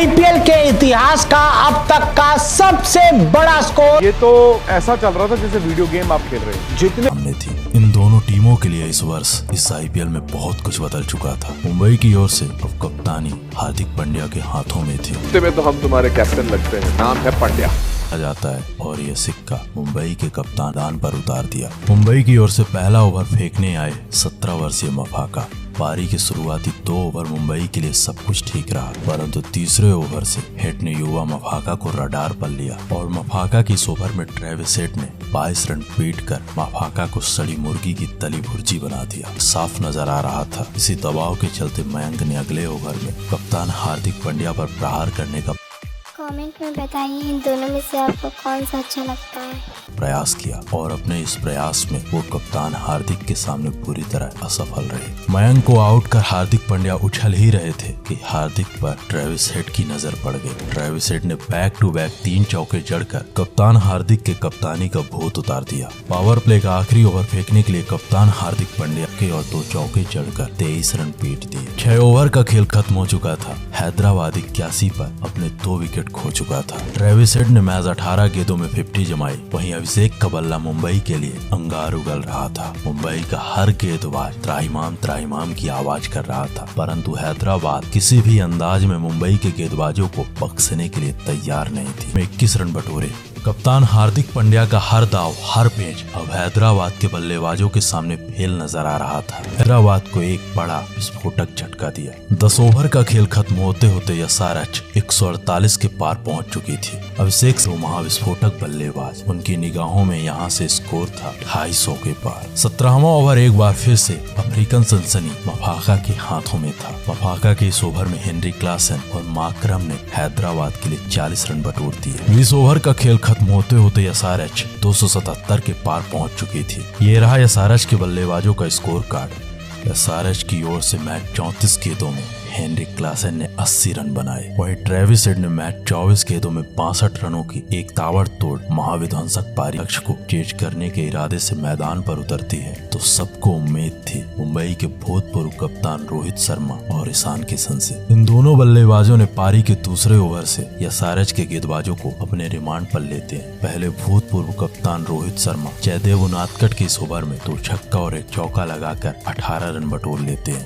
IPL के इतिहास का अब तक का सबसे बड़ा स्कोर। ये तो ऐसा चल रहा था जैसे वीडियो गेम आप खेल रहे हैं। जितने हमने थी इन दोनों टीमों के लिए इस वर्ष इस आईपीएल में बहुत कुछ बदल चुका था। मुंबई की ओर से अब कप्तानी हार्दिक पांड्या के हाथों में थी। में तो हम तुम्हारे कैप्टन लगते हैं, नाम है पांड्या जाता है और ये सिक्का मुंबई के कप्तान दान पर उतार दिया। मुंबई की ओर से पहला ओवर फेंकने आए 17 वर्षीय मफाका। पारी के शुरुआती 2 ओवर मुंबई के लिए सब कुछ ठीक रहा, परंतु तीसरे ओवर से हेड ने युवा मफाका को रडार पर लिया और मफाका की इस ओवर में ट्रेविस हेड ने 22 रन पीटकर मफाका को सड़ी मुर्गी की तली भुर्जी बना दिया। साफ नजर आ रहा था इसी दबाव के चलते मयंक ने अगले ओवर में कप्तान हार्दिक पांड्या पर प्रहार करने का कमेंट में बताइए इन दोनों में से आपको कौन सा अच्छा लगता है। प्रयास किया और अपने इस प्रयास में वो कप्तान हार्दिक के सामने पूरी तरह असफल रहे। मयंक को आउट कर हार्दिक पांड्या उछल ही रहे थे कि हार्दिक पर ट्रेविस हेड की नजर पड़ गई। ट्रेविस हेड ने बैक टू बैक 3 चौके जड़कर कप्तान हार्दिक के कप्तानी का भूत उतार दिया। पावर प्ले का आखिरी ओवर फेंकने के लिए कप्तान हार्दिक पांड्या के और 2 चौके जड़कर 23 रन पीट दिए। 6 ओवर का खेल खत्म हो चुका था। हैदराबाद 81 पर अपने 2 विकेट खो चुका था। ट्रेविस हेड ने मैच 18 गेंदों में 50 जमाई। वहीं अभिषेक का बल्ला मुंबई के लिए अंगार उगल रहा था। मुंबई का हर गेंदबाज त्राहिमाम की आवाज कर रहा था, परंतु हैदराबाद किसी भी अंदाज में मुंबई के गेंदबाजों को बख्शने के लिए तैयार नहीं थी। 21 रन बटोरे। कप्तान हार्दिक पांड्या का हर दाव हर पेच अब हैदराबाद के बल्लेबाजों के सामने फेल नजर आ रहा था। हैदराबाद को एक बड़ा विस्फोटक झटका दिया। 10 ओवर का खेल खत्म होते होते एसआरएच 148 के पार पहुंच चुकी थी। अभिषेक से महाविस्फोटक बल्लेबाज, उनकी निगाहों में यहाँ से स्कोर था 250 के पार। 17वां ओवर एक बार फिर से अफ्रीकन सनसनी मफाका के हाथों में था। मफाका के इस ओवर में हेनरी क्लासन और माकरम ने हैदराबाद के लिए 40 रन बटोर दिए। 20 ओवर का खेल खत्म होते होते एसआरएच 277 के पार पहुंच चुकी थी। ये रहा एसआरएच के बल्लेबाजों का स्कोर कार्ड। एसआरएच की ओर से मैच 34 गेंदों में हेनरी क्लासन ने 80 रन बनाए। वहीं ट्रेविस हेड ने मैच 24 गेंदों में 62 रनों की एक ताबड़तोड़ महाविध्वंसक पारी लक्ष्य को चेज करने के इरादे से मैदान पर उतरती है तो सबको उम्मीद थी मुंबई के भूतपूर्व कप्तान रोहित शर्मा और ईशान किशन से। इन दोनों बल्लेबाजों ने पारी के दूसरे ओवर से एसआरएच के गेंदबाजों को अपने रिमांड पर लेते हैं। पहले भूतपूर्व कप्तान रोहित शर्मा जयदेव उनादकट के इस ओवर में 2 छक्का और 1 चौका लगाकर 18 रन बटोर लेते हैं।